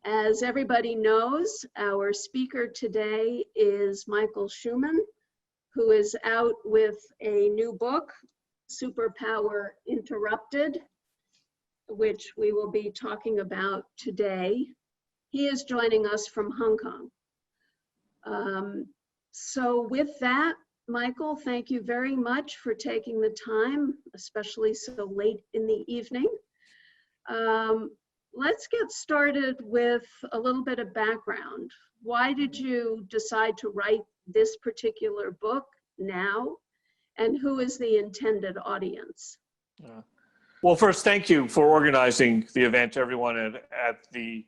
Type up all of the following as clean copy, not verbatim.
As everybody knows, our speaker today is Michael Schuman, who is out with a new book, Superpower Interrupted, which we will be talking about today. He is joining us from Hong Kong. So with that, Michael, thank you very much for taking the time, especially so late in the evening. Let's get started with a little bit of background. Why did you decide to write this particular book now? And who is the intended audience? Well, first, thank you for organizing the event, everyone at the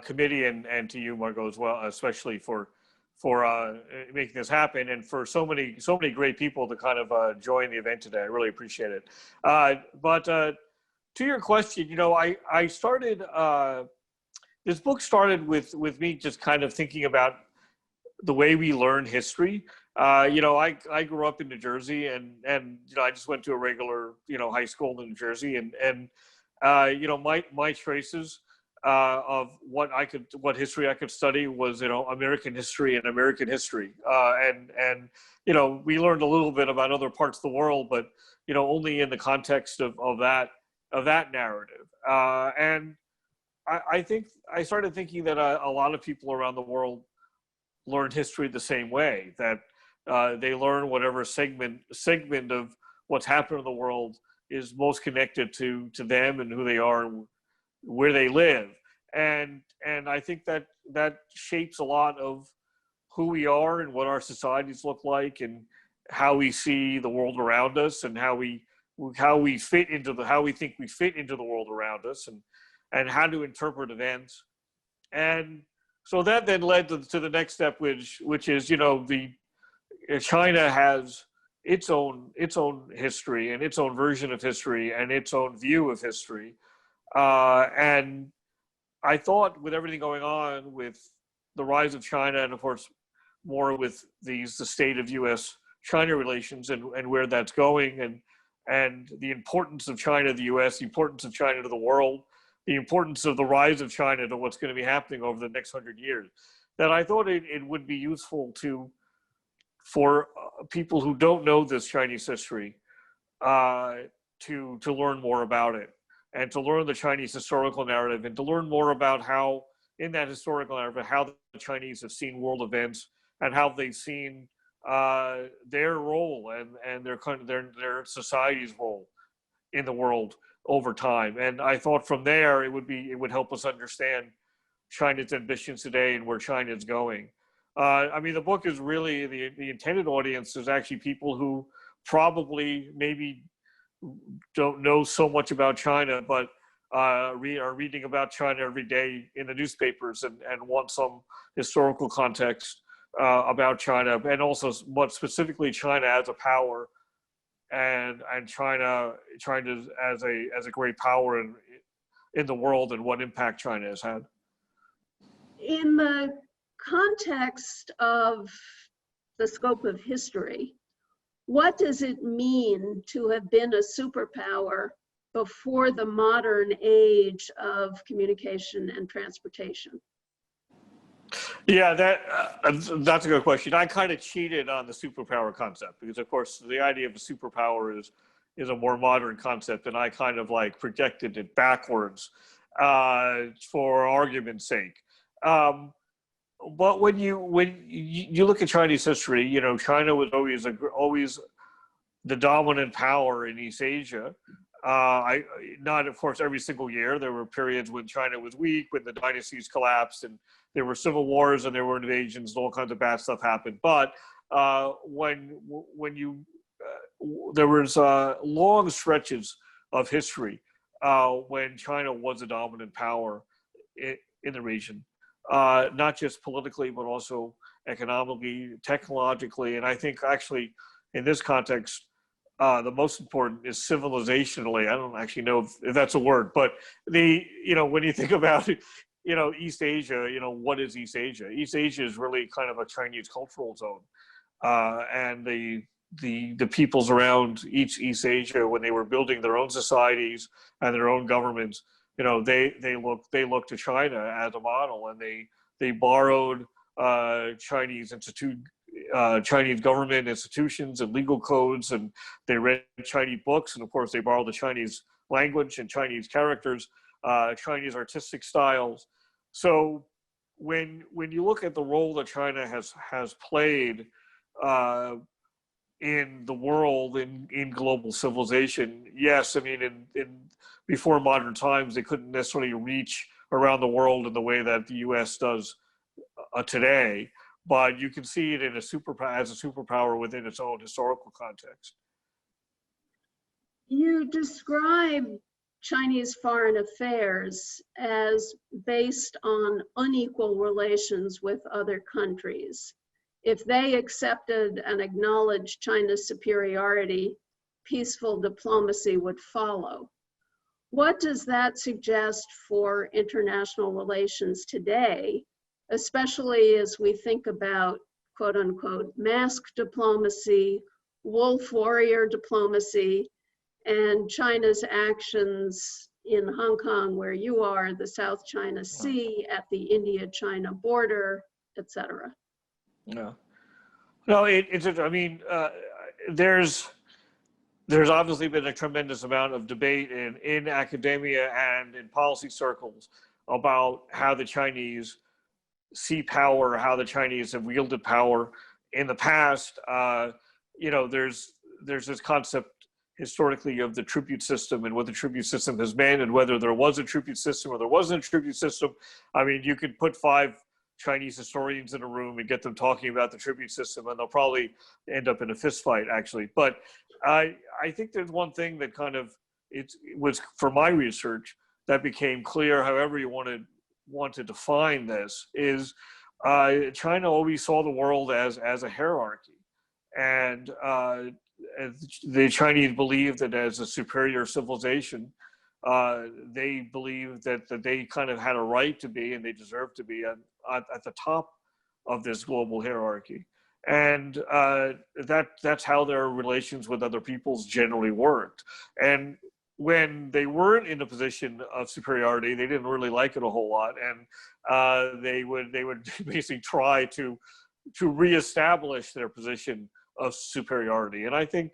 committee, and to you, Margot, as well, especially for making this happen, and for so many great people to kind of join the event today. I really appreciate it. But to your question, you know, I started, this book started with me just kind of thinking about the way we learn history. You know, I grew up in New Jersey, and you know, I just went to a regular, you know, high school in New Jersey, and you know, my choices of what history I could study was, you know, American history and American history, and you know, we learned a little bit about other parts of the world, but you know, only in the context of that narrative. And I think I started thinking that a lot of people around the world learn history the same way, that they learn whatever segment of what's happened in the world is most connected to them and who they are and where they live. And I think that shapes a lot of who we are and what our societies look like and how we see the world around us and how we think we fit into the world around us, and how to interpret events. And so that then led to the next step, which is, you know, China has its own history and its own version of history and its own view of history. And I thought, with everything going on with the rise of China, and of course more with the state of US-China relations and where that's going, and the importance of China to the US, the importance of China to the world, the importance of the rise of China to what's going to be happening over the next 100 years, that I thought it would be useful for people who don't know this Chinese history to learn more about it, and to learn the Chinese historical narrative, and to learn more about how, in that historical narrative, how the Chinese have seen world events and how they've seen their role and their society's role in the world over time. And I thought from there it would help us understand China's ambitions today and where China is going. I mean, the book is really, the intended audience is actually people who probably maybe don't know so much about China, but are reading about China every day in the newspapers and want some historical context about China, and also what specifically China as a power, and China as a great power in the world, and what impact China has had. In the context of the scope of history, what does it mean to have been a superpower before the modern age of communication and transportation? Yeah, that's a good question. I kind of cheated on the superpower concept, because of course the idea of a superpower is a more modern concept, and I kind of like projected it backwards for argument's sake. But when you look at Chinese history, you know, China was always the dominant power in East Asia. Not, of course, every single year. There were periods when China was weak, when the dynasties collapsed, and there were civil wars, and there were invasions, and all kinds of bad stuff happened. But there was long stretches of history when China was a dominant power in the region, not just politically, but also economically, technologically, and I think actually in this context, the most important is civilizationally. I don't actually know if that's a word, but when you think about it, East Asia, what is East Asia? East Asia is really kind of a Chinese cultural zone. And the peoples around East Asia, when they were building their own societies and their own governments, they look to China as a model, and they borrowed Chinese government institutions and legal codes, and they read Chinese books, and of course they borrowed the Chinese language and Chinese characters, Chinese artistic styles. So when you look at the role that China has played in the world, in global civilization, yes, I mean, in before modern times, they couldn't necessarily reach around the world in the way that the U.S. does today, but you can see it as a superpower within its own historical context. You describe Chinese foreign affairs as based on unequal relations with other countries. If they accepted and acknowledged China's superiority, peaceful diplomacy would follow. What does that suggest for international relations today, especially as we think about, quote unquote, mask diplomacy, wolf warrior diplomacy, and China's actions in Hong Kong, where you are, the South China Sea, at the India-China border, et cetera? No, I mean, there's obviously been a tremendous amount of debate in academia and in policy circles about how the Chinese see power, how the Chinese have wielded power in the past. There's this concept historically of the tribute system and what the tribute system has been, and whether there was a tribute system or there wasn't a tribute system. I mean, you could put 5 Chinese historians in a room and get them talking about the tribute system, and they'll probably end up in a fist fight, actually. But I think there's one thing that kind of it was for my research that became clear, however you want to define this, is China always saw the world as a hierarchy, and the Chinese believed that as a superior civilization, they believed that they kind of had a right to be, and they deserved to be at the top of this global hierarchy. And that's how their relations with other peoples generally worked. And when they weren't in a position of superiority, they didn't really like it a whole lot, and they would basically try to reestablish their position of superiority. And I think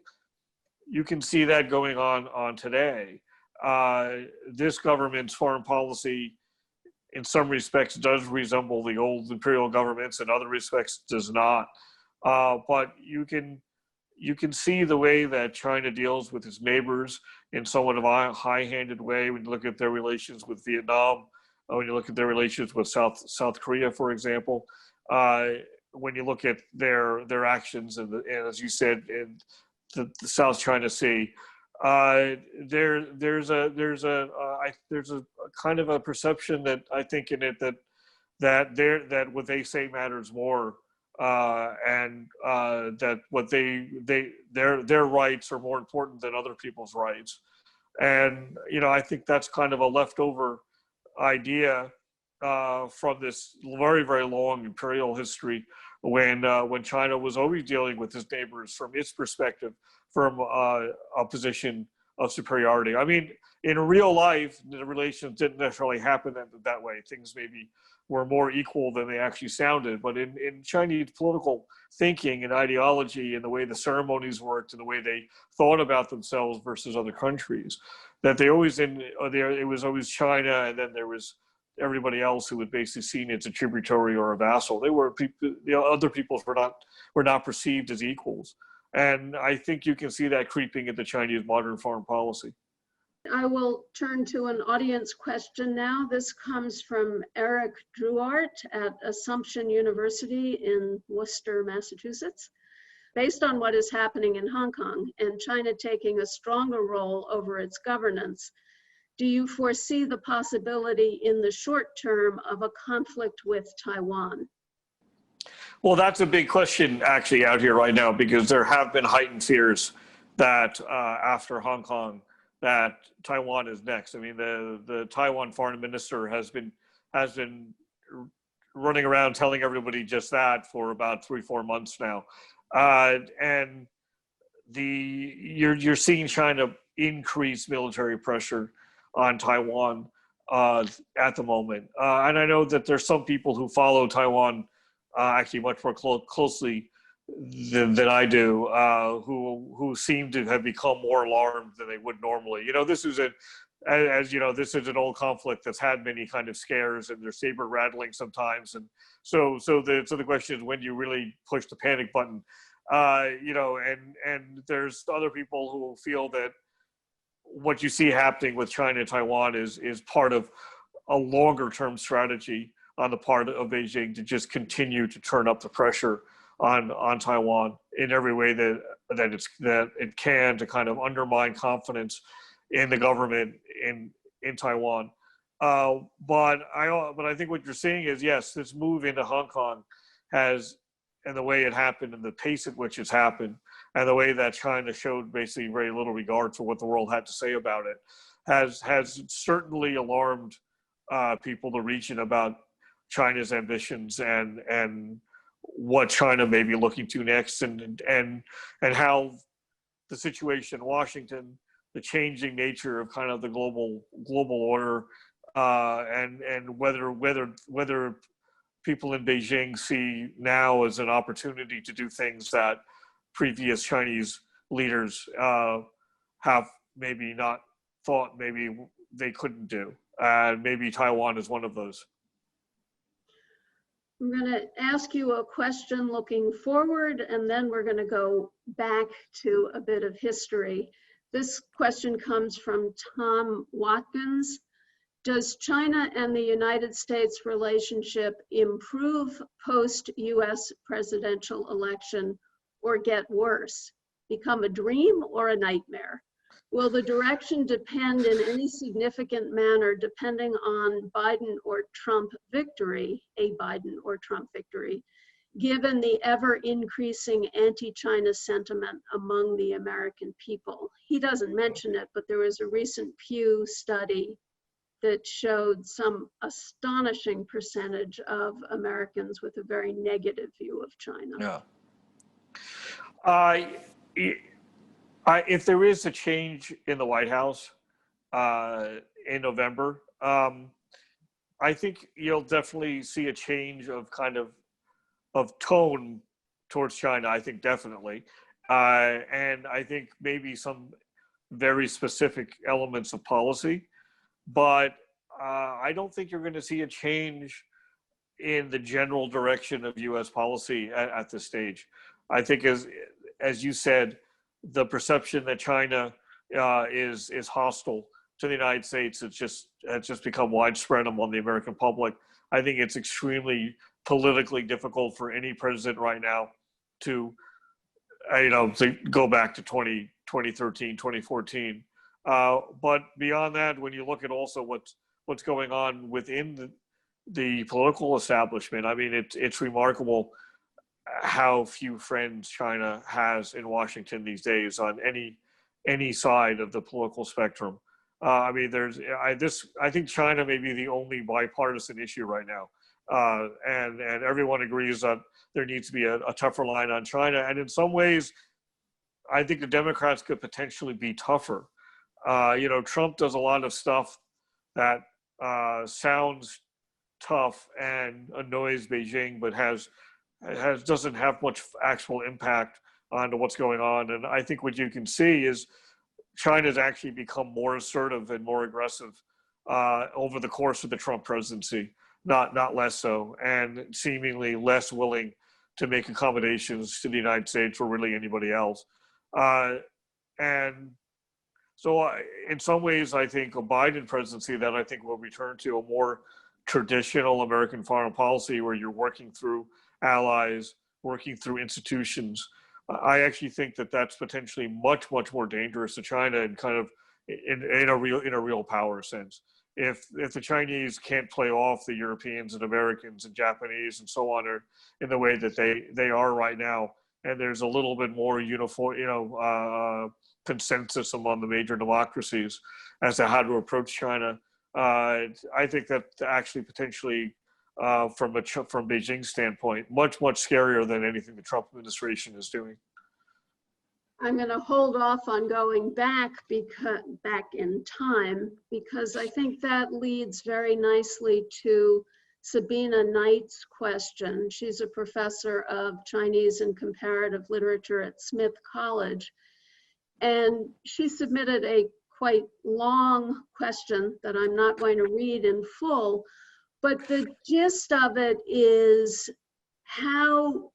you can see that going on today. This government's foreign policy, in some respects, does resemble the old imperial governments, in other respects does not. But you can see the way that China deals with its neighbors in somewhat of a high-handed way. When you look at their relations with Vietnam, when you look at their relations with South Korea, for example, when you look at their actions, and as you said, in the South China Sea, there's a kind of a perception that I think in it that what they say matters more, and that what their rights are more important than other people's rights. And I think that's kind of a leftover idea from this very, very long imperial history, when China was always dealing with its neighbors from its perspective, from a position of superiority. I mean, in real life, the relations didn't necessarily happen that way. Things maybe were more equal than they actually sounded. But in Chinese political thinking and ideology, and the way the ceremonies worked and the way they thought about themselves versus other countries, that it was always China, and then there was everybody else who was basically seen as a tributary or a vassal. They were people, other peoples were not perceived as equals. And I think you can see that creeping into Chinese modern foreign policy. I will turn to an audience question now. This comes from Eric Druart at Assumption University in Worcester, Massachusetts. Based on what is happening in Hong Kong and China taking a stronger role over its governance, do you foresee the possibility in the short term of a conflict with Taiwan? Well, that's a big question actually out here right now, because there have been heightened fears that after Hong Kong, that Taiwan is next. I mean, the Taiwan foreign minister has been running around telling everybody just that for about 3-4 months now, and you're seeing China increase military pressure on Taiwan at the moment. And I know that there's some people who follow Taiwan actually much more closely than I do, who seem to have become more alarmed than they would normally. This is as you know, this is an old conflict that's had many kind of scares, and they're saber rattling sometimes. And so the question is, when do you really push the panic button? And there's other people who feel that what you see happening with China and Taiwan is part of a longer term strategy on the part of Beijing to just continue to turn up the pressure on Taiwan in every way that it can, to kind of undermine confidence in the government in Taiwan. But I think what you're seeing is, yes, this move into Hong Kong has, and the way it happened and the pace at which it's happened, and the way that China showed basically very little regard for what the world had to say about it, has certainly alarmed people, the region, about China's ambitions and what China may be looking to next, and how the situation in Washington, the changing nature of kind of the global order, and whether people in Beijing see now as an opportunity to do things that previous Chinese leaders have maybe not thought maybe they couldn't do. And maybe Taiwan is one of those. I'm going to ask you a question looking forward, and then we're going to go back to a bit of history. This question comes from Tom Watkins. Does China and the United States relationship improve post-US presidential election, or get worse, become a dream or a nightmare? Will the direction depend in any significant manner depending on Biden or Trump victory, a Biden or Trump victory, given the ever-increasing anti-China sentiment among the American people? He doesn't mention it, but there was a recent Pew study that showed some astonishing percentage of Americans with a very negative view of China. Yeah. If there is a change in the White House in November, I think you'll definitely see a change of kind of tone towards China. I think definitely, and I think maybe some very specific elements of policy, but I don't think you're going to see a change in the general direction of U.S. policy at this stage. I think, as you said, the perception that China is hostile to the United States has just become widespread among the American public. I think it's extremely politically difficult for any president right now to go back to 2013, 2014. But beyond that, when you look at also what's going on within the political establishment, I mean, it's remarkable how few friends China has in Washington these days on any side of the political spectrum. I mean, I think China may be the only bipartisan issue right now, and everyone agrees that there needs to be a tougher line on China. And in some ways, I think the Democrats could potentially be tougher. Trump does a lot of stuff that sounds tough and annoys Beijing, but doesn't have much actual impact on what's going on. And I think what you can see is China's actually become more assertive and more aggressive over the course of the Trump presidency, not less so, and seemingly less willing to make accommodations to the United States or really anybody else. And so in some ways, I think a Biden presidency that I think will return to a more traditional American foreign policy where you're working through allies, working through institutions. I actually think that that's potentially much more dangerous to China, and kind of in a real power sense. If the Chinese can't play off the Europeans and Americans and Japanese and so on, or in the way that they are right now, and there's a little bit more uniform, consensus among the major democracies as to how to approach China, I think that actually potentially, from Beijing's standpoint, much scarier than anything the Trump administration is doing. I'm going to hold off on going back in time, because I think that leads very nicely to Sabina Knight's question. She's a professor of Chinese and comparative literature at Smith College. And she submitted a quite long question that I'm not going to read in full, but the gist of it is, how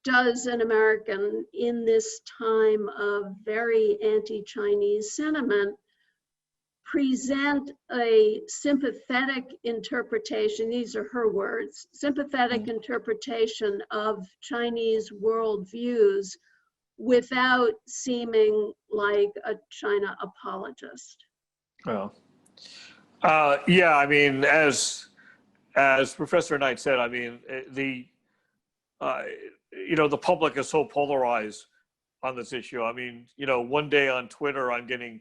does an American in this time of very anti-Chinese sentiment present a sympathetic interpretation, these are her words, sympathetic interpretation of Chinese worldviews without seeming like a China apologist? Well, yeah, I mean, as Professor Knight said, I mean, the public is so polarized on this issue. I mean, one day on Twitter, I'm getting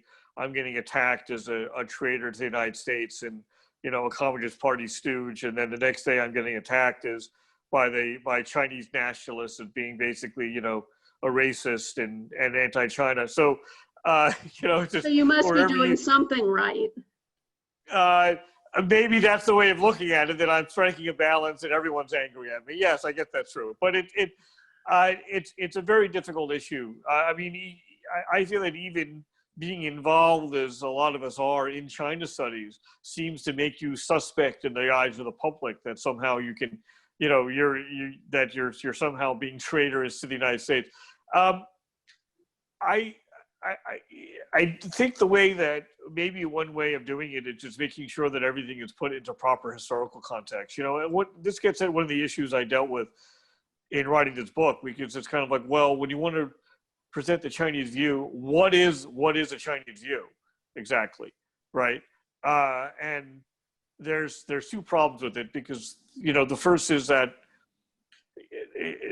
attacked as a traitor to the United States and, a Communist Party stooge. And then the next day I'm getting attacked by Chinese nationalists as being basically, a racist and anti-China. So, just, so you must be doing something right. Maybe that's the way of looking at it, that I'm striking a balance and everyone's angry at me. Yes, I guess that's true. But it's a very difficult issue. I mean, I feel that even being involved, as a lot of us are, in China studies seems to make you suspect in the eyes of the public, that somehow you can, you're somehow being traitorous to the United States. I think the way that, maybe one way of doing it is just making sure that everything is put into proper historical context. This gets at one of the issues I dealt with in writing this book, because it's kind of like, well, when you want to present the Chinese view, what is a Chinese view exactly, right? And there's two problems with it, because the first is that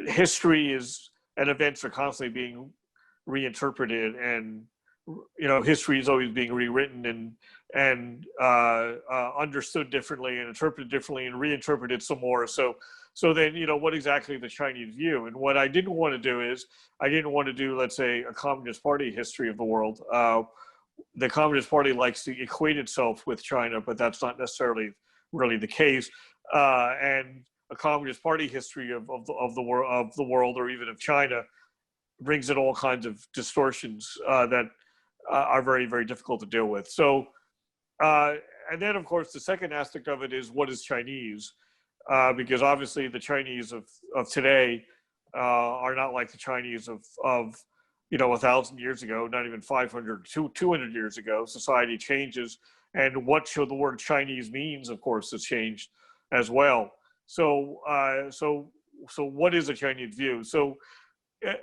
history and events are constantly being reinterpreted, and history is always being rewritten and understood differently and interpreted differently and reinterpreted some more. So then, what exactly is the Chinese view? And what I didn't want to do is, I didn't want to do, let's say, a Communist Party history of the world. The Communist Party likes to equate itself with China, but that's not necessarily really the case. And a Communist Party history of the world, or even of China, brings in all kinds of distortions that are very, very difficult to deal with. So, and then of course, the second aspect of it is, what is Chinese? Because obviously the Chinese of today are not like the Chinese of 1,000 years ago, not even 500, 200 years ago. Society changes, and what the word Chinese means, of course, has changed as well. So, so what is a Chinese view? So,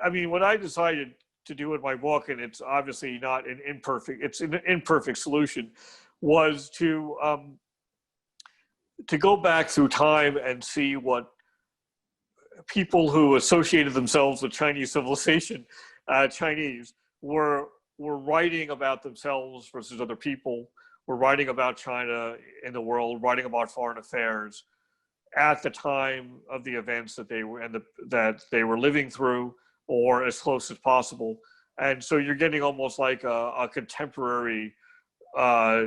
I mean, what I decided to do in my book, and it's obviously not an imperfect solution, was to go back through time and see what people who associated themselves with Chinese civilization, Chinese, were writing about themselves versus other people, were writing about China in the world, writing about foreign affairs at the time of the events that they were living through, or as close as possible. And so you're getting almost like a contemporary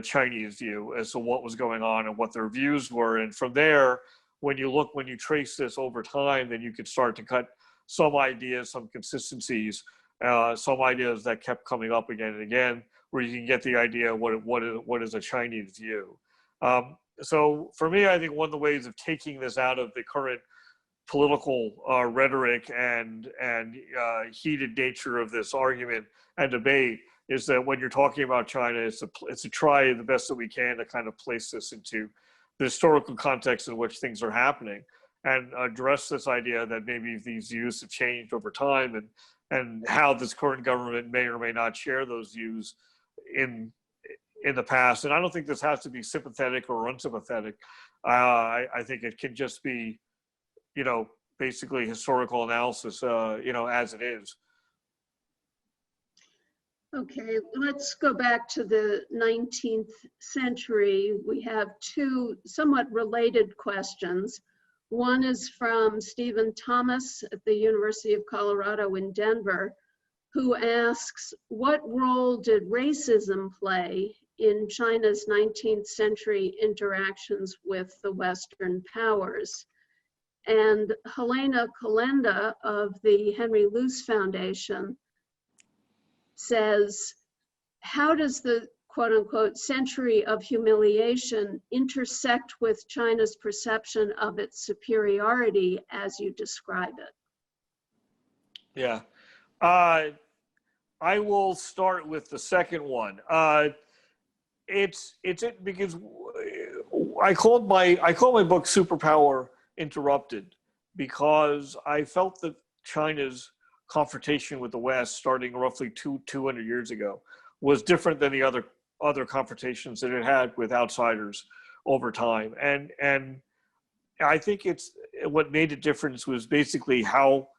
Chinese view as to what was going on and what their views were. And from there, when you trace this over time, then you could start to cut some ideas, some consistencies, some ideas that kept coming up again and again, where you can get the idea what is a Chinese view. So for me, I think one of the ways of taking this out of the current political rhetoric and heated nature of this argument and debate is that when you're talking about China, it's to try the best that we can to kind of place this into the historical context in which things are happening, and address this idea that maybe these views have changed over time, and how this current government may or may not share those views in the past. And I don't think this has to be sympathetic or unsympathetic. I think it can just be, basically historical analysis, as it is. Okay, let's go back to the 19th century. We have two somewhat related questions. One is from Stephen Thomas at the University of Colorado in Denver, who asks, what role did racism play in China's 19th century interactions with the Western powers? And Helena Kalenda of the Henry Luce Foundation says, how does the quote unquote century of humiliation intersect with China's perception of its superiority as you describe it? Yeah. I will start with the second one. It's it because I called my book Superpower Interrupted because I felt that China's confrontation with the West, starting roughly 200 years ago, was different than the other confrontations that it had with outsiders over time. And I think it's what made a difference was basically how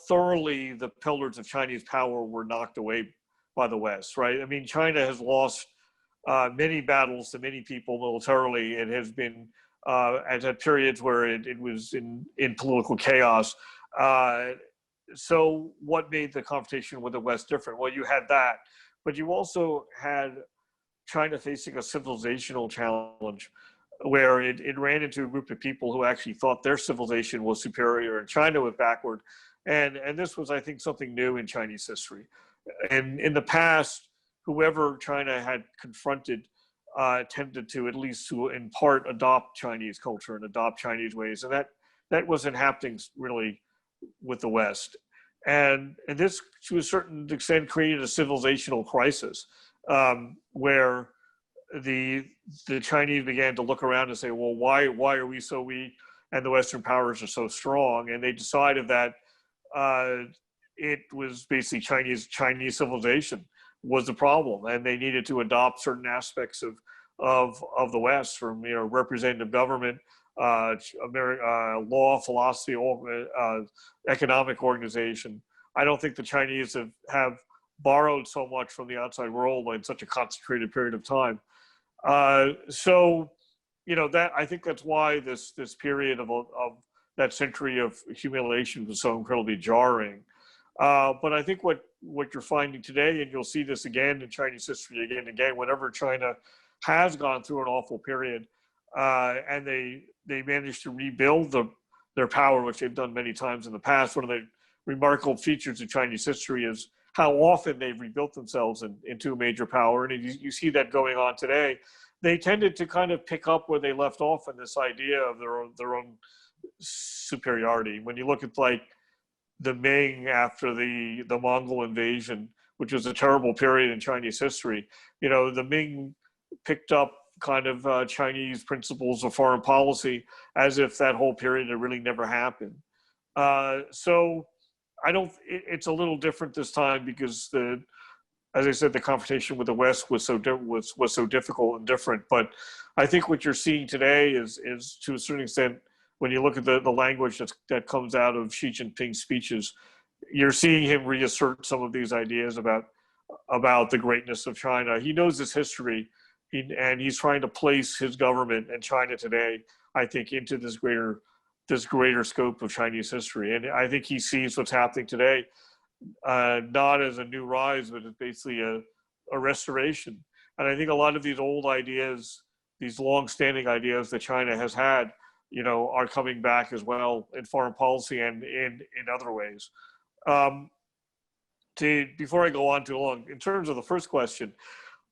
thoroughly the pillars of Chinese power were knocked away by the West, right? I mean, China has lost many battles to many people militarily. It has been at periods where it was in political chaos. So what made the confrontation with the West different? Well, you had that, but you also had China facing a civilizational challenge where it ran into a group of people who actually thought their civilization was superior and China was backward. And this was, I think, something new in Chinese history. And in the past, whoever China had confronted tended to, at least to in part, adopt Chinese culture and adopt Chinese ways. And that wasn't happening really with the West. And this, to a certain extent, created a civilizational crisis where the Chinese began to look around and say, well, why are we so weak and the Western powers are so strong? And they decided that it was basically Chinese civilization was the problem, and they needed to adopt certain aspects of the West, from representative government, law, philosophy, economic organization. I don't think the Chinese have borrowed so much from the outside world in such a concentrated period of time. So, that I think that's why this period of that century of humiliation was so incredibly jarring. But I think what you're finding today, and you'll see this again in Chinese history again and again, whenever China has gone through an awful period, and they managed to rebuild their power, which they've done many times in the past. One of the remarkable features of Chinese history is how often they've rebuilt themselves into a major power, and you see that going on today. They tended to kind of pick up where they left off in this idea of their own superiority. When you look at like the Ming after the Mongol invasion, which was a terrible period in Chinese history, the Ming picked up kind of Chinese principles of foreign policy as if that whole period had really never happened. So it's a little different this time because as I said, the confrontation with the West was so difficult and different. But I think what you're seeing today is to a certain extent, when you look at the language that comes out of Xi Jinping's speeches, you're seeing him reassert some of these ideas about the greatness of China. He knows his history, and he's trying to place his government and China today, I think, into this greater scope of Chinese history. And I think he sees what's happening today not as a new rise, but as basically a restoration. And I think a lot of these old ideas, these long-standing ideas that China has had, are coming back as well in foreign policy and in other ways. Before I go on too long, in terms of the first question,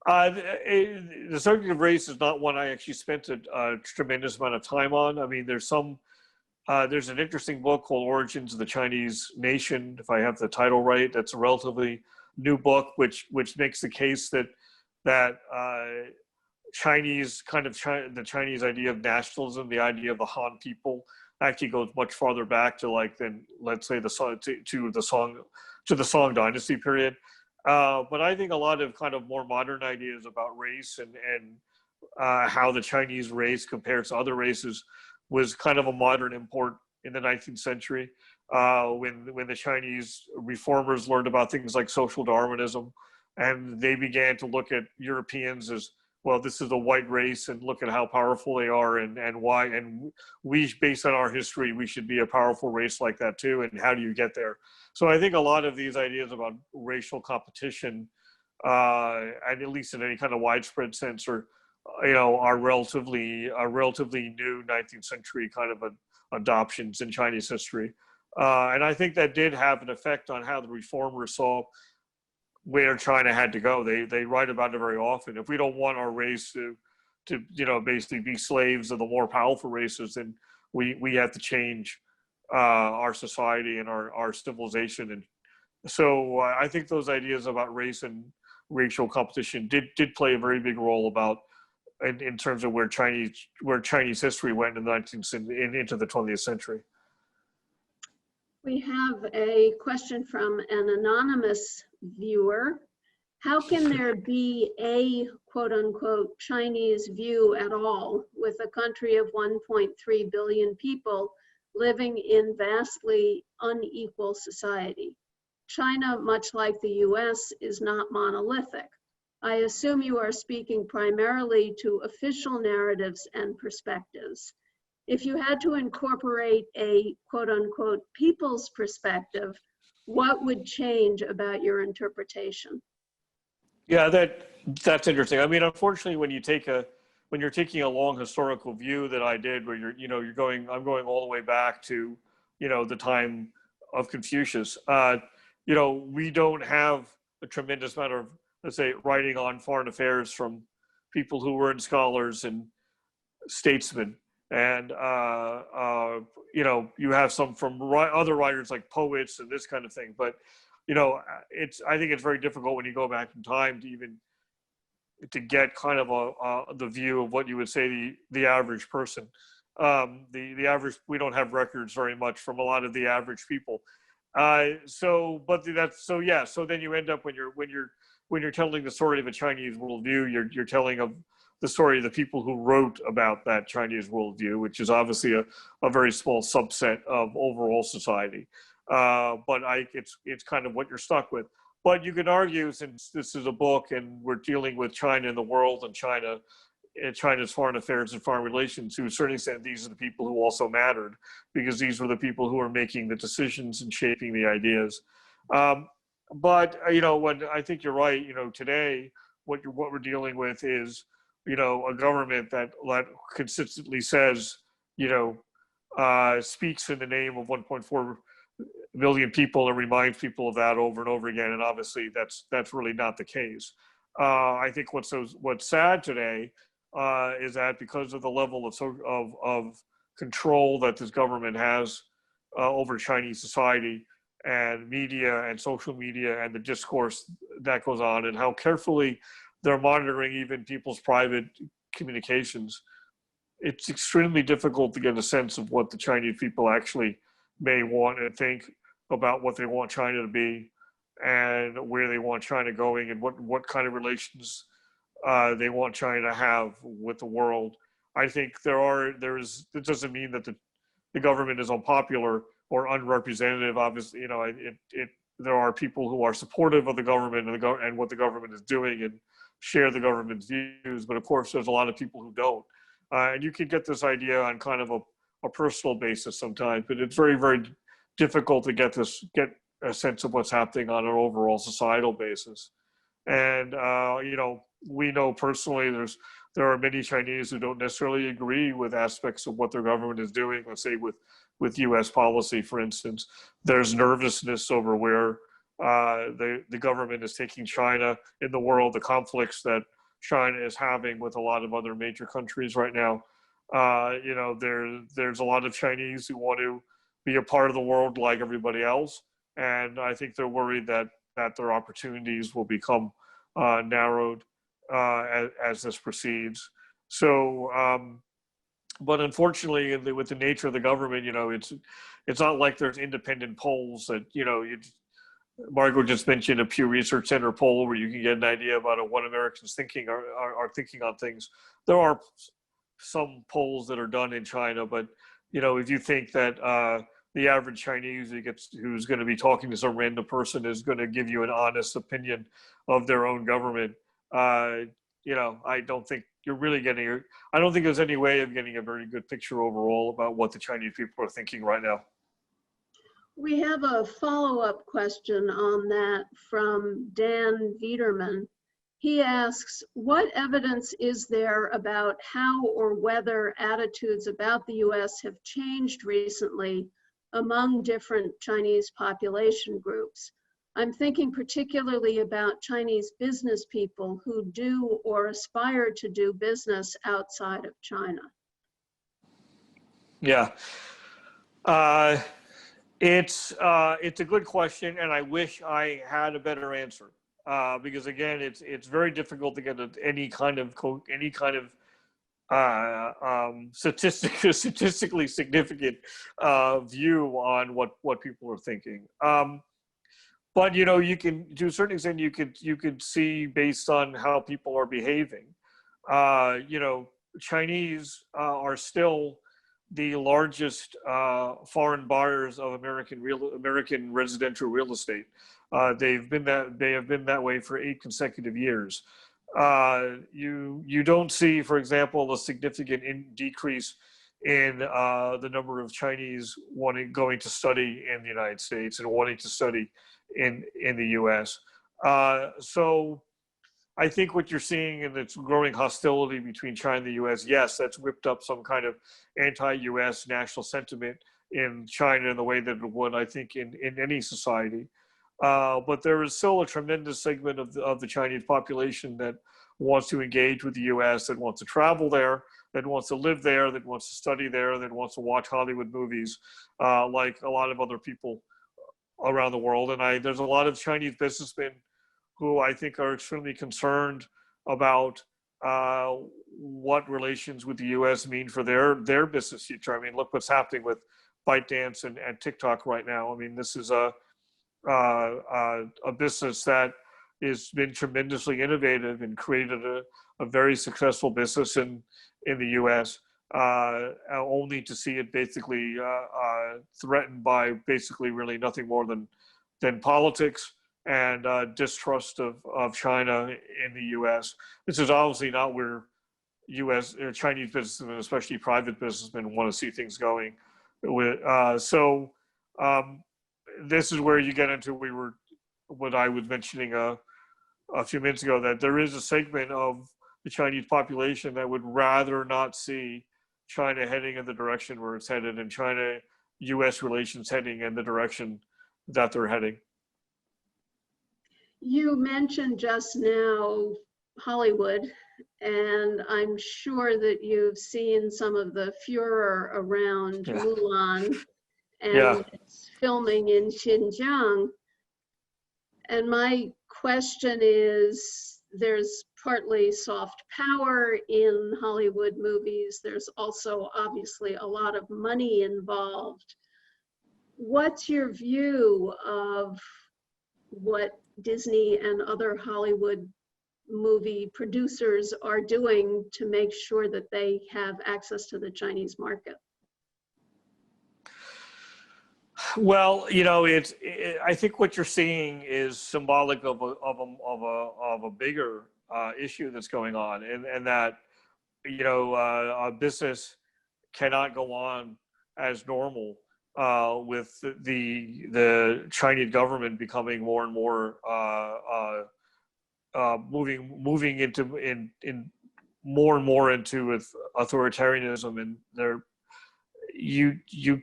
the subject of race is not one I actually spent a tremendous amount of time on. I mean, there's an interesting book called Origins of the Chinese Nation, if I have the title right. That's a relatively new book, which makes the case that the Chinese idea of nationalism, the idea of the Han people, actually goes much farther back to let's say the Song Dynasty period. But I think a lot of kind of more modern ideas about race and how the Chinese race compares to other races was kind of a modern import in the 19th century, when the Chinese reformers learned about things like social Darwinism, and they began to look at Europeans as well, this is a white race and look at how powerful they are and why, and we, based on our history, we should be a powerful race like that too, and how do you get there? So I think a lot of these ideas about racial competition, and at least in any kind of widespread sense, are relatively new 19th century kind of adoptions in Chinese history. And I think that did have an effect on how the reformers saw where China had to go. They write about it very often. If we don't want our race to basically be slaves of the more powerful races, then we have to change our society and our civilization. And so I think those ideas about race and racial competition did play a very big role about in terms of where Chinese history went in the 19th and into the 20th century. We have a question from an anonymous viewer. How can there be a quote unquote Chinese view at all with a country of 1.3 billion people living in vastly unequal society? China, much like the US, is not monolithic. I assume you are speaking primarily to official narratives and perspectives. If you had to incorporate a quote unquote people's perspective, what would change about your interpretation? Yeah, that's interesting. I mean, unfortunately, when you're taking a long historical view that I did, where I'm going all the way back to, the time of Confucius. We don't have a tremendous amount of, let's say, writing on foreign affairs from people who weren't scholars and statesmen. And, you have some from other writers like poets and this kind of thing. But, I think it's very difficult when you go back in time to get kind of the view of what you would say the average person. The average, we don't have records very much from a lot of the average people. So then you end up when you're telling the story of a Chinese worldview, you're telling of the story of the people who wrote about that Chinese worldview, which is obviously a very small subset of overall society. But it's kind of what you're stuck with. But you can argue, since this is a book and we're dealing with China and the world and China's foreign affairs and foreign relations, to a certain extent, these are the people who also mattered, because these were the people who were making the decisions and shaping the ideas. But when I think you're right, today what we're dealing with is, a government that consistently says, speaks in the name of 1.4 million people and reminds people of that over and over again. And obviously that's really not the case. I think what's sad today is that because of the level of control that this government has over Chinese society and media and social media and the discourse that goes on, and how carefully they're monitoring even people's private communications, it's extremely difficult to get a sense of what the Chinese people actually may want and think about what they want China to be and where they want China going and what kind of relations they want China to have with the world. I think it doesn't mean that the government is unpopular or unrepresentative. Obviously, there are people who are supportive of the government and what the government is doing and share the government's views. But of course, there's a lot of people who don't. And you can get this idea on kind of a personal basis sometimes, but it's very, very difficult to get a sense of what's happening on an overall societal basis. And, we know personally there are many Chinese who don't necessarily agree with aspects of what their government is doing. Let's say with US policy, for instance, there's nervousness over where the government is taking China in the world, the conflicts that China is having with a lot of other major countries right now. There's a lot of Chinese who want to be a part of the world like everybody else. And I think they're worried that their opportunities will become narrowed as this proceeds. So, but unfortunately, with the nature of the government, it's not like there's independent polls that, Margot just mentioned a Pew Research Center poll where you can get an idea about what Americans are thinking on things. There are some polls that are done in China, but if you think that the average Chinese who's going to be talking to some random person is going to give you an honest opinion of their own government, I don't think you're really getting. I don't think there's any way of getting a very good picture overall about what the Chinese people are thinking right now. We have a follow-up question on that from Dan Viederman. He asks, what evidence is there about how or whether attitudes about the US have changed recently among different Chinese population groups? I'm thinking particularly about Chinese business people who do or aspire to do business outside of China. Yeah. It's a good question, and I wish I had a better answer. Because again, it's very difficult to get any kind of statistically significant view on what people are thinking. But you can, to a certain extent, you could see based on how people are behaving. Chinese are still the largest foreign buyers of American residential real estate. They have been that way for 8 consecutive years. You don't see, for example, a significant decrease in the number of Chinese going to study in the United States and wanting to study in the U.S. So I think what you're seeing in this growing hostility between China and the U.S., yes, that's whipped up some kind of anti-U.S. national sentiment in China in the way that it would, I think, in any society. But there is still a tremendous segment of the Chinese population that wants to engage with the U.S., that wants to travel there, that wants to live there, that wants to study there, that wants to watch Hollywood movies, like a lot of other people around the world. And there's a lot of Chinese businessmen who I think are extremely concerned about what relations with the U.S. mean for their business future. I mean, look what's happening with ByteDance and TikTok right now. I mean, this is a business that has been tremendously innovative and created a very successful business in the U.S. Only to see it basically threatened by basically really nothing more than politics and distrust of China in the U.S. This is obviously not where Chinese businessmen, especially private businessmen, want to see things going. This is where you get into what I was mentioning a few minutes ago, that there is a segment of the Chinese population that would rather not see China heading in the direction where it's headed, and China-U.S. relations heading in the direction that they're heading. You mentioned just now Hollywood, and I'm sure that you've seen some of the furor around Mulan and its filming in Xinjiang. And my question is, there's partly soft power in Hollywood movies. There's also obviously a lot of money involved. What's your view of what Disney and other Hollywood movie producers are doing to make sure that they have access to the Chinese market? Well, I think what you're seeing is symbolic of a bigger issue that's going on, and that a business cannot go on as normal with the Chinese government becoming more and more moving into more and more into authoritarianism, and the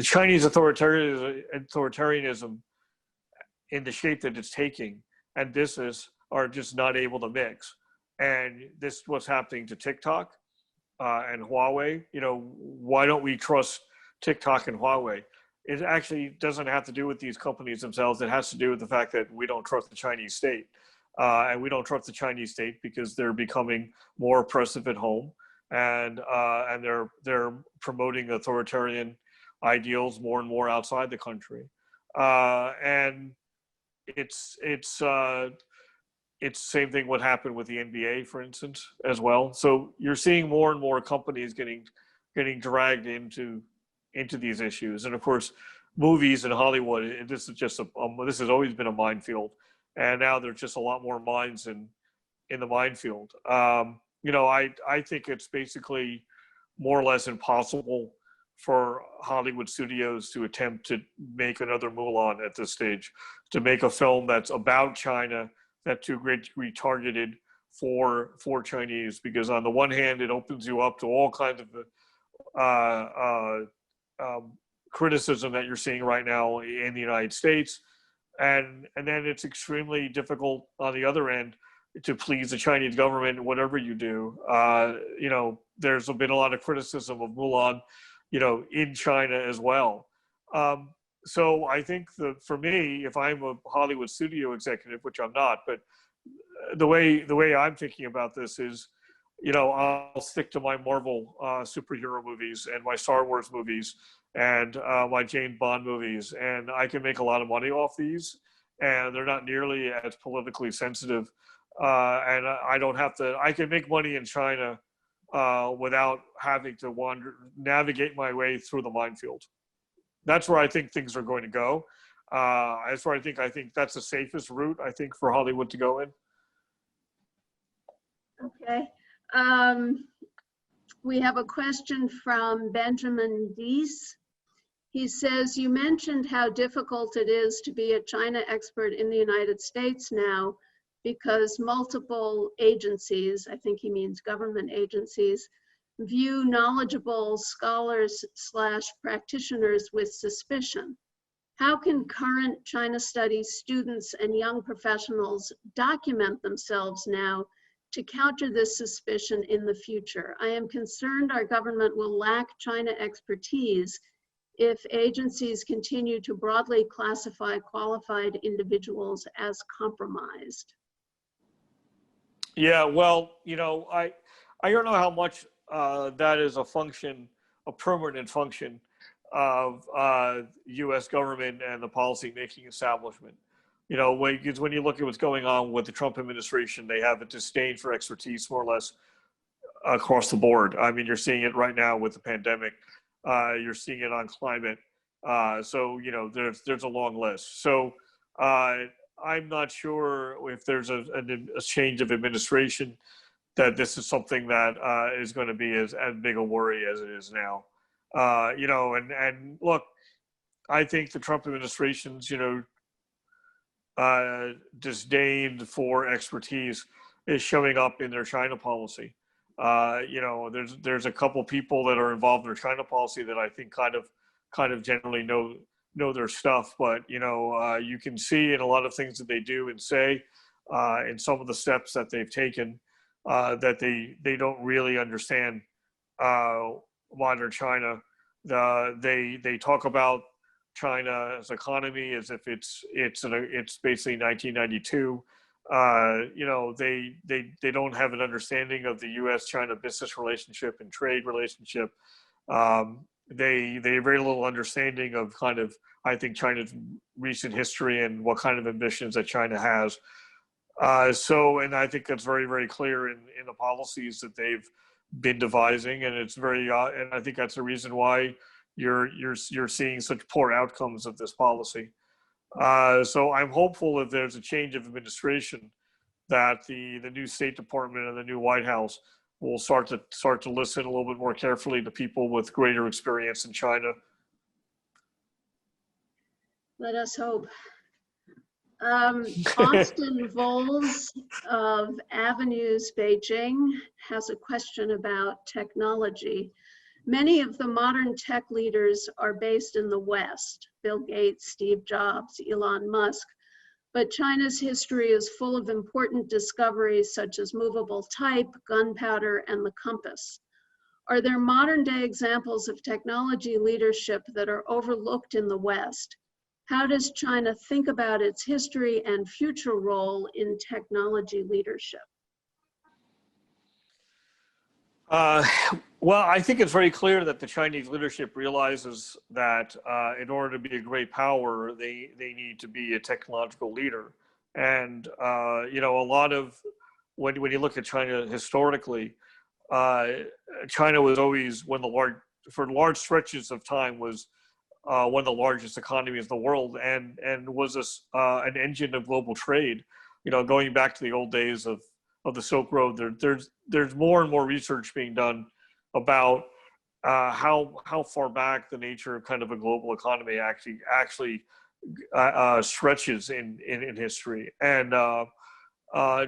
Chinese authoritarianism in the shape that it's taking and business are just not able to mix. And this is what's happening to TikTok and Huawei. Why don't we trust TikTok and Huawei? It actually doesn't have to do with these companies themselves. It has to do with the fact that we don't trust the Chinese state. And we don't trust the Chinese state because they're becoming more oppressive at home. And they're promoting authoritarian ideals more and more outside the country, and it's the same thing what happened with the NBA, for instance, as well. So you're seeing more and more companies getting dragged into these issues, and of course, movies in Hollywood. This has always been a minefield, and now there's just a lot more mines in in the minefield. I think it's basically more or less impossible for Hollywood studios to attempt to make another Mulan at this stage, to make a film that's about China, that's to a great degree targeted for Chinese, because on the one hand, it opens you up to all kinds of criticism that you're seeing right now in the United States, and then it's extremely difficult on the other end to please the Chinese government, whatever you do. There's been a lot of criticism of Mulan, in China as well. So I think for me, if I'm a Hollywood studio executive, which I'm not, but the way I'm thinking about this is, I'll stick to my Marvel superhero movies and my Star Wars movies and my James Bond movies, and I can make a lot of money off these, and they're not nearly as politically sensitive, and I don't have to. I can make money in China without having to navigate my way through the minefield. That's where I think things are going to go. That's where I think that's the safest route, I think, for Hollywood to go in. Okay. We have a question from Benjamin Deese. He says, you mentioned how difficult it is to be a China expert in the United States now because multiple agencies, I think he means government agencies, view knowledgeable scholars / practitioners with suspicion. How can current China studies students and young professionals document themselves now to counter this suspicion in the future? I am concerned our government will lack China expertise if agencies continue to broadly classify qualified individuals as compromised. Yeah, well, I don't know how much that is a permanent function of U.S. government and the policy-making establishment. When you look at what's going on with the Trump administration, they have a disdain for expertise more or less across the board. I mean, you're seeing it right now with the pandemic. You're seeing it on climate. So there's a long list. So I'm not sure if there's a change of administration that this is something that is going to be as big a worry as it is now. And look, I think the Trump administration's disdain for expertise is showing up in their China policy. There's a couple people that are involved in their China policy that I think kind of generally know their stuff, but you can see in a lot of things that they do and say, in some of the steps that they've taken, that they don't really understand modern China. They talk about China's economy as if it's basically 1992. They don't have an understanding of the U.S.-China business relationship and trade relationship. They have very little understanding of I think China's recent history and what kind of ambitions that China has. And I think that's very, very clear in the policies that they've been devising, and it's and I think that's the reason why you're seeing such poor outcomes of this policy. So I'm hopeful if there's a change of administration that the new State Department and the new White House will start to listen a little bit more carefully to people with greater experience in China. Let us hope. Austin Voles of Avenues Beijing has a question about technology. Many of the modern tech leaders are based in the West, Bill Gates, Steve Jobs, Elon Musk, but China's history is full of important discoveries such as movable type, gunpowder, and the compass. Are there modern day examples of technology leadership that are overlooked in the West? How does China think about its history and future role in technology leadership? Well, I think it's very clear that the Chinese leadership realizes that in order to be a great power, they need to be a technological leader. And, a lot of, when you look at China historically, China was always for large stretches of time was one of the largest economies in the world, and was an engine of global trade. Going back to the old days of of the Silk Road. There's more and more research being done about how far back the nature of kind of a global economy actually stretches in history. And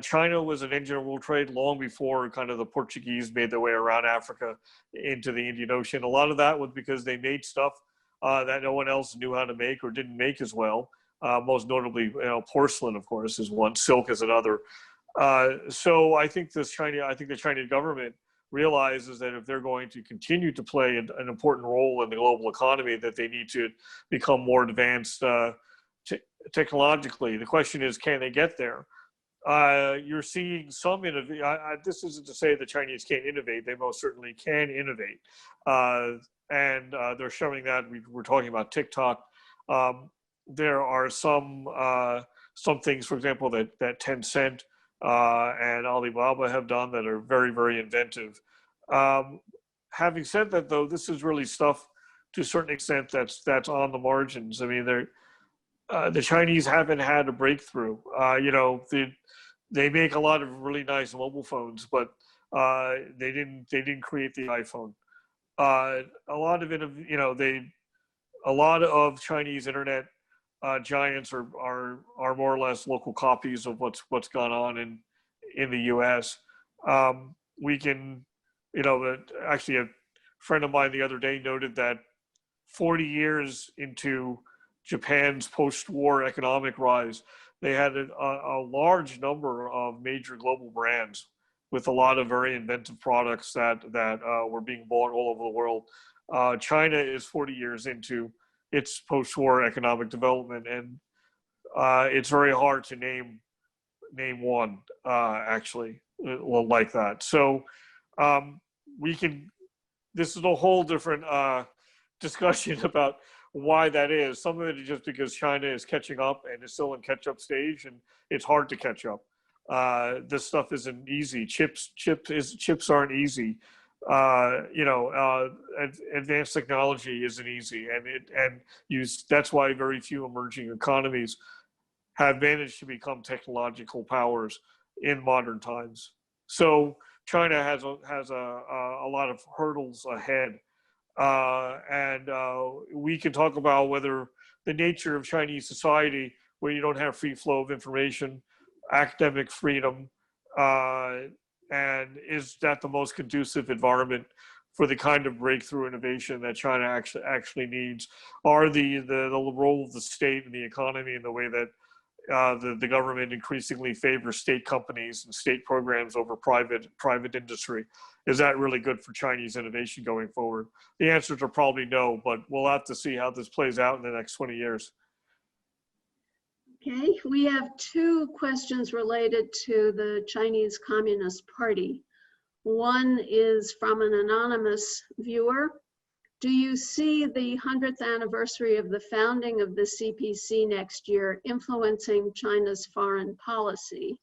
China was an engine of world trade long before kind of the Portuguese made their way around Africa into the Indian Ocean. A lot of that was because they made stuff that no one else knew how to make or didn't make as well. Most notably, porcelain, of course, is one. Silk is another. So I think the Chinese government realizes that if they're going to continue to play an important role in the global economy, that they need to become more advanced technologically. The question is, can they get there? You're seeing some innovation. This isn't to say the Chinese can't innovate. They most certainly can innovate. And they're showing that. We're talking about TikTok. There are some things, for example, that Tencent and Alibaba have done that are very, very inventive. Having said that, though, this is really stuff to a certain extent that's on the margins. I mean, the Chinese haven't had a breakthrough. They make a lot of really nice mobile phones, but they didn't create the iPhone. A lot of Chinese internet giants are more or less local copies of what's gone on in the U.S. Actually, a friend of mine the other day noted that 40 years into Japan's post-war economic rise, they had a large number of major global brands with a lot of very inventive products that were being bought all over the world. China is 40 years into its post-war economic development, and it's very hard to name one actually like that. So this is a whole different discussion about why that is. Some of it is just because China is catching up and is still in catch-up stage, and it's hard to catch up. This stuff isn't easy. Chips aren't easy. Advanced technology isn't easy, that's why very few emerging economies have managed to become technological powers in modern times. So China has a lot of hurdles ahead. We can talk about whether the nature of Chinese society, where you don't have free flow of information, academic freedom, and is that the most conducive environment for the kind of breakthrough innovation that China actually needs? Are the role of the state in the economy and the way that the government increasingly favors state companies and state programs over private industry, is that really good for Chinese innovation going forward? The answers are probably no, but we'll have to see how this plays out in the next 20 years. Okay, we have two questions related to the Chinese Communist Party. One is from an anonymous viewer. Do you see the 100th anniversary of the founding of the CPC next year influencing China's foreign policy?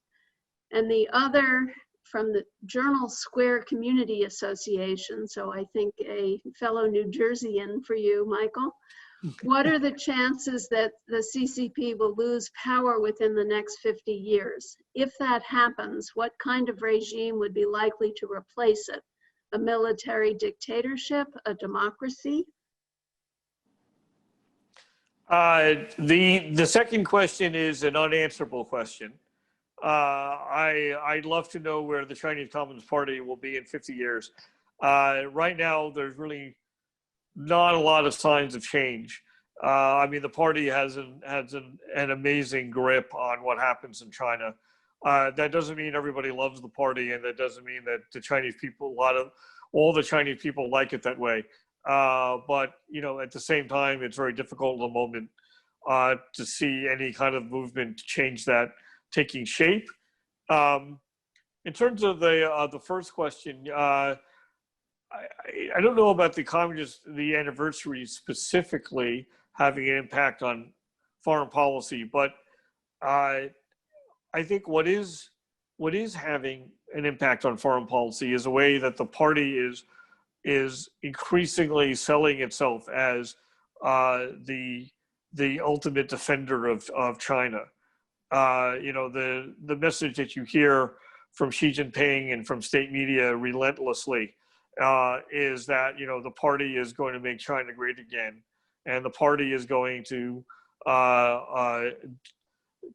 And the other from the Journal Square Community Association, so I think a fellow New Jerseyan for you, Michael. What are the chances that the CCP will lose power within the next 50 years? If that happens, what kind of regime would be likely to replace it? A military dictatorship, a democracy? The second question is an unanswerable question. I'd love to know where the Chinese Communist Party will be in 50 years. Right now, there's really not a lot of signs of change. I mean, the party has an amazing grip on what happens in China. That doesn't mean everybody loves the party, and that doesn't mean that the Chinese people, all the Chinese people like it that way. But at the same time, it's very difficult at the moment to see any kind of movement to change that taking shape. In terms of the first question, I don't know about the anniversary specifically having an impact on foreign policy, but I think what is having an impact on foreign policy is a way that the party is increasingly selling itself as the ultimate defender of China. The message that you hear Xi Jinping and from state media relentlessly is that, you know, the party is going to make China great again, and the party is going to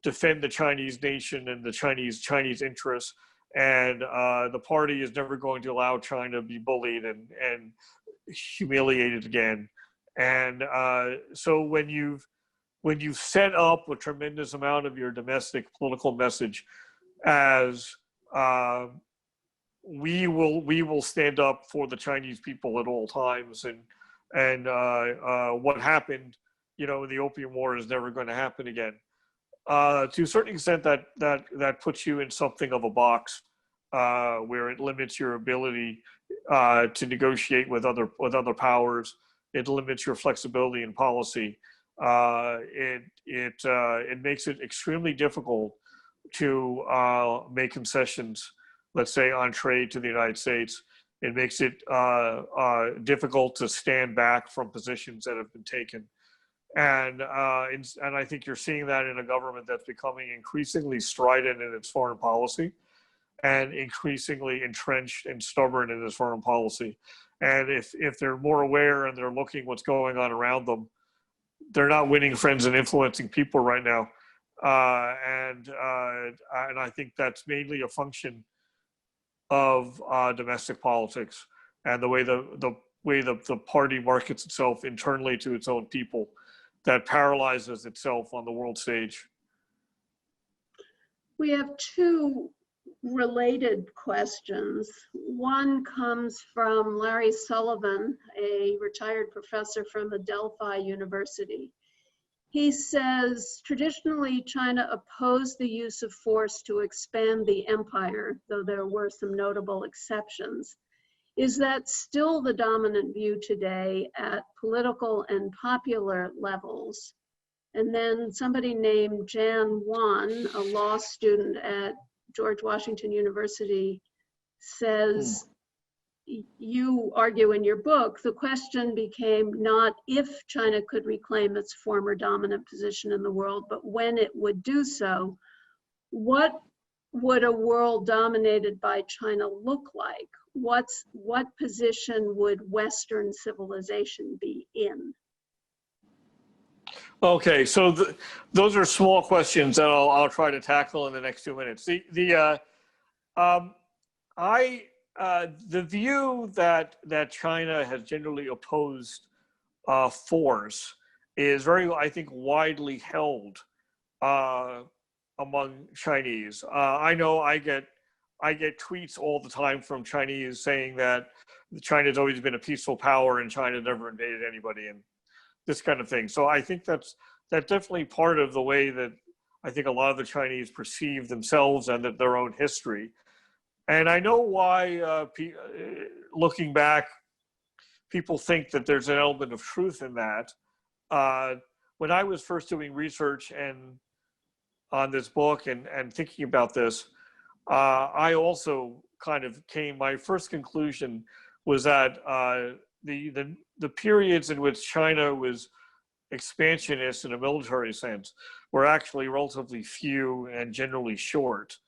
defend the Chinese nation and the Chinese interests, and the party is never going to allow China to be bullied and humiliated again. And so when you've set up a tremendous amount of your domestic political message as we will stand up for the Chinese people at all times, and what happened, you know, in the Opium War is never going to happen again. To a certain extent, that puts you in something of a box where it limits your ability to negotiate with other powers. It limits your flexibility in policy. It makes it extremely difficult to make concessions, let's say, on trade to the United States. It makes it difficult to stand back from positions that have been taken. And I think you're seeing that in a government that's becoming increasingly strident in its foreign policy and increasingly entrenched and stubborn in its foreign policy. And if they're more aware and they're looking what's going on around them, they're not winning friends and influencing people right now. And I think that's mainly a function of domestic politics and the way the party markets itself internally to its own people, that paralyzes itself on the world stage. We have two related questions. One comes from Larry Sullivan, a retired professor from Adelphi University. He says, traditionally, China opposed the use of force to expand the empire, though there were some notable exceptions. Is that still the dominant view today at political and popular levels? And then somebody named Jan Wan, a law student at George Washington University, says, you argue in your book, the question became not if China could reclaim its former dominant position in the world, but when it would do so. What would a world dominated by China look like? What position would Western civilization be in? Okay, so those are small questions that I'll try to tackle in the next 2 minutes. The view that China has generally opposed force is very, I think, widely held among Chinese. I know I get tweets all the time from Chinese saying that China's always been a peaceful power and China never invaded anybody and this kind of thing. So I think that's definitely part of the way that I think a lot of the Chinese perceive themselves and their own history. And I know why, looking back, people think that there's an element of truth in that. When I was first doing research and on this book and thinking about this, I also kind of my first conclusion was that the periods in which China was expansionist in a military sense were actually relatively few and generally short.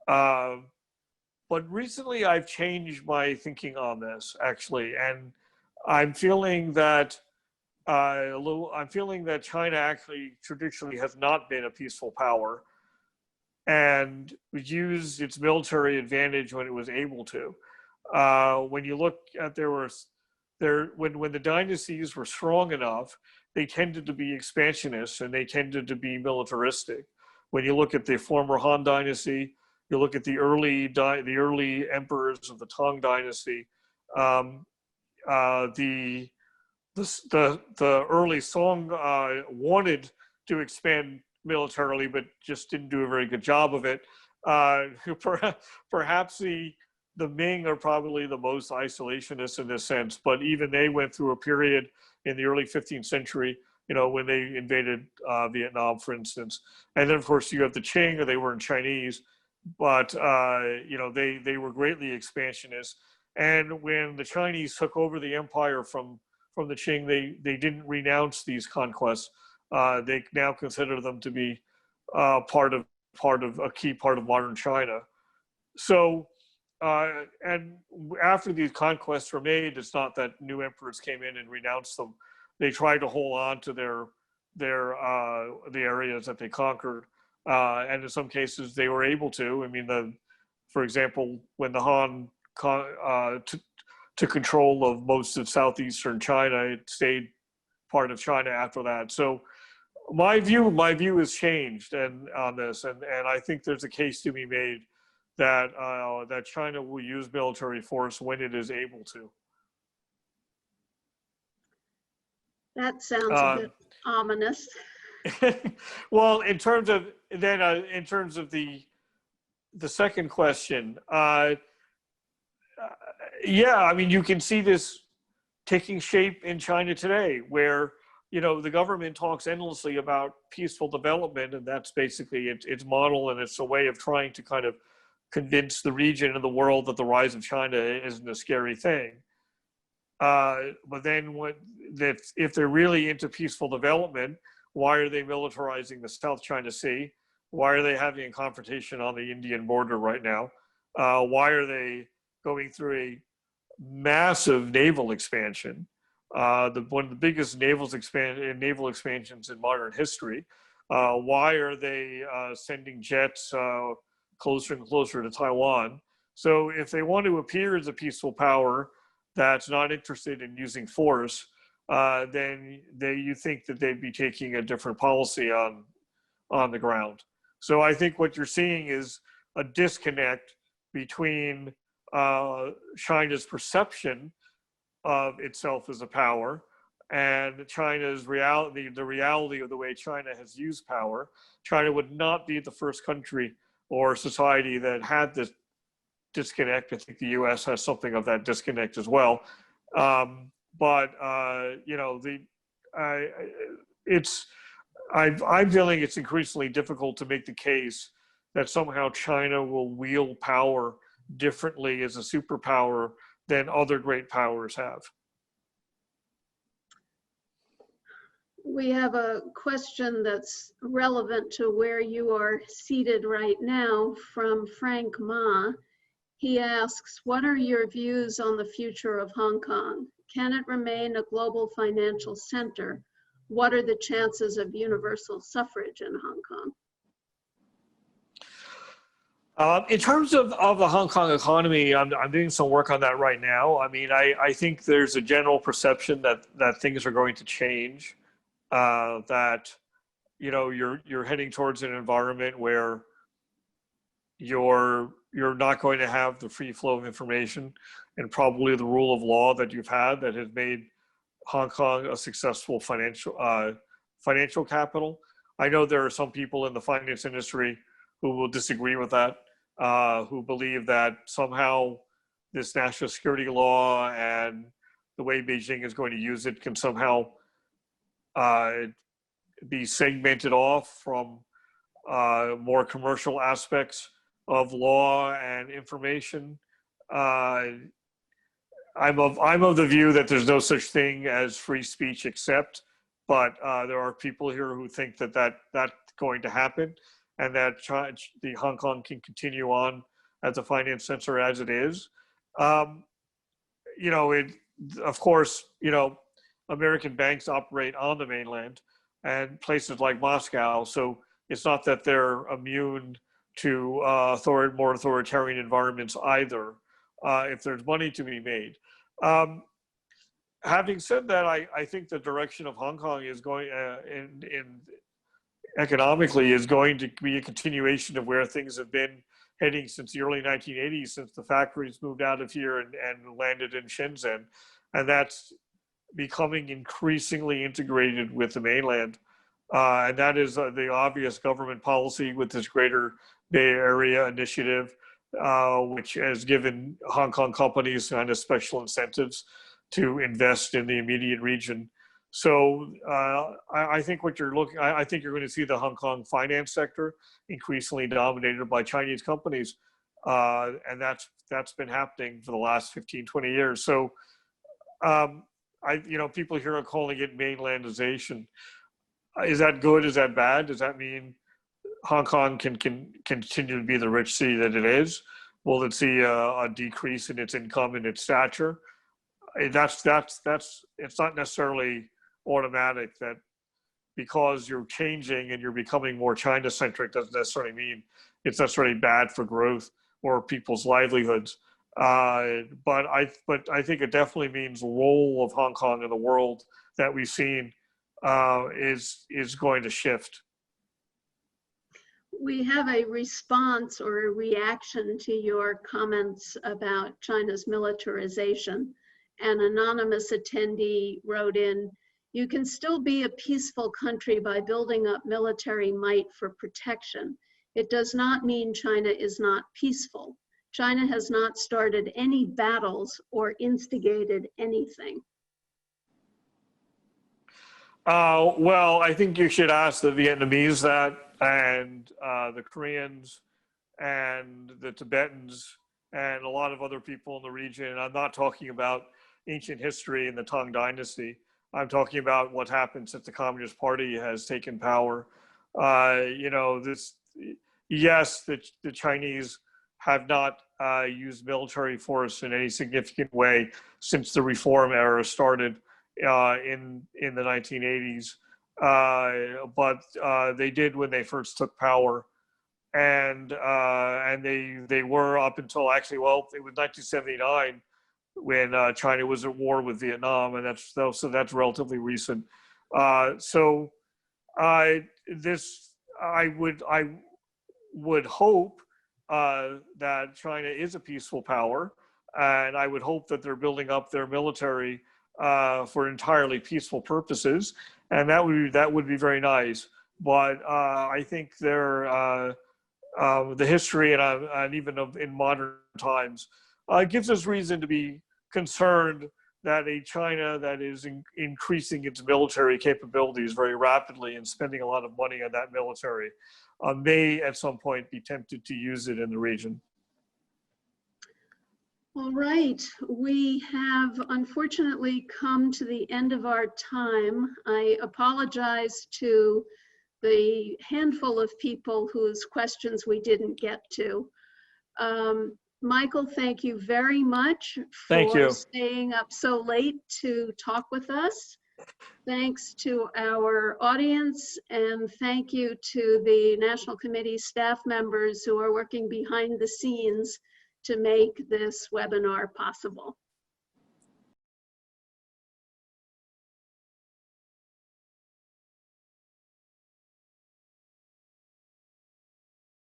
But recently I've changed my thinking on this, actually, and I'm feeling that China actually traditionally has not been a peaceful power and used its military advantage when it was able to. When you look at when the dynasties were strong enough, they tended to be expansionists and they tended to be militaristic. When you look at the former Han Dynasty, you look at the early emperors of the Tang Dynasty, the early Song wanted to expand militarily, but just didn't do a very good job of it. Perhaps the Ming are probably the most isolationist in this sense, but even they went through a period in the early 15th century, when they invaded Vietnam, for instance. And then, of course, you have the Qing, they weren't Chinese, but they were greatly expansionist. And when the Chinese took over the empire from the Qing, they didn't renounce these conquests. They now consider them to be part of a key part of modern China. So, and after these conquests were made, it's not that new emperors came in and renounced them. They tried to hold on to the areas that they conquered, and in some cases they were able to. I mean, for example, when the Han took control of most of southeastern China, it stayed part of China after that. So my view has changed on this, and I think there's a case to be made that that China will use military force when it is able to. That sounds a bit ominous. Well, in terms of the second question, yeah, I mean, you can see this taking shape in China today, where the government talks endlessly about peaceful development, and that's basically its model, and it's a way of trying to kind of convince the region and the world that the rise of China isn't a scary thing. But then if they're really into peaceful development, why are they militarizing the South China Sea? Why are they having a confrontation on the Indian border right now? Why are they going through a massive naval expansion? One of the biggest naval expansions in modern history. Why are they sending jets closer and closer to Taiwan? So if they want to appear as a peaceful power that's not interested in using force, then you think that they'd be taking a different policy on the ground. So I think what you're seeing is a disconnect between China's perception of itself as a power and China's reality, the reality of the way China has used power. China would not be the first country or society that had this disconnect. I think the US has something of that disconnect as well. I'm feeling it's increasingly difficult to make the case that somehow China will wield power differently as a superpower than other great powers have. We have a question that's relevant to where you are seated right now from Frank Ma. He asks, what are your views on the future of Hong Kong? Can it remain a global financial center? What are the chances of universal suffrage in Hong Kong? In terms of the Hong Kong economy, I'm doing some work on that right now. I mean, I think there's a general perception that things are going to change, that you're heading towards an environment where you're not going to have the free flow of information and probably the rule of law that you've had that has made Hong Kong a successful financial capital. I know there are some people in the finance industry who will disagree with that, who believe that somehow this national security law and the way Beijing is going to use it can somehow be segmented off from more commercial aspects of law and information. I'm of the view that there's no such thing as free speech except, but there are people here who think that that's going to happen, and that the Hong Kong can continue on as a finance center as it is. Of course, American banks operate on the mainland and places like Moscow, so it's not that they're immune to more authoritarian environments either, if there's money to be made. Having said that, I think the direction of Hong Kong is going economically is going to be a continuation of where things have been heading since the early 1980s, since the factories moved out of here and landed in Shenzhen. And that's becoming increasingly integrated with the mainland. And that is the obvious government policy with this Greater Bay Area initiative, which has given Hong Kong companies kind of special incentives to invest in the immediate region. So I think I think you're going to see the Hong Kong finance sector increasingly dominated by Chinese companies. And that's been happening for the last 15, 20 years. So, people here are calling it mainlandization. Is that good? Is that bad? Does that mean Hong Kong can continue to be the rich city that it is? Will it see a decrease in its income and its stature? That's it's not necessarily automatic that because you're changing and you're becoming more China-centric doesn't necessarily mean it's necessarily bad for growth or people's livelihoods. But I think it definitely means the role of Hong Kong in the world that we've seen is going to shift. We have a response or a reaction to your comments about China's militarization. An anonymous attendee wrote in, "You can still be a peaceful country by building up military might for protection. It does not mean China is not peaceful. China has not started any battles or instigated anything." Well, I think you should ask the Vietnamese that, and the Koreans, and the Tibetans, and a lot of other people in the region. I'm not talking about ancient history in the Tang Dynasty. I'm talking about what happened since the Communist Party has taken power. Yes, the Chinese have not used military force in any significant way since the reform era started in the 1980s, but they did when they first took power, and they were up until actually, well, it was 1979 when China was at war with Vietnam, and that's relatively recent. So I would hope that China is a peaceful power, and I would hope that they're building up their military for entirely peaceful purposes, and that would be very nice. But I think the history and even in modern times gives us reason to be concerned that a China that is increasing its military capabilities very rapidly and spending a lot of money on that military may at some point be tempted to use it in the region. All right, we have unfortunately come to the end of our time. I apologize to the handful of people whose questions we didn't get to. Michael, thank you very much for staying up so late to talk with us. Thanks to our audience, and thank you to the National Committee staff members who are working behind the scenes to make this webinar possible.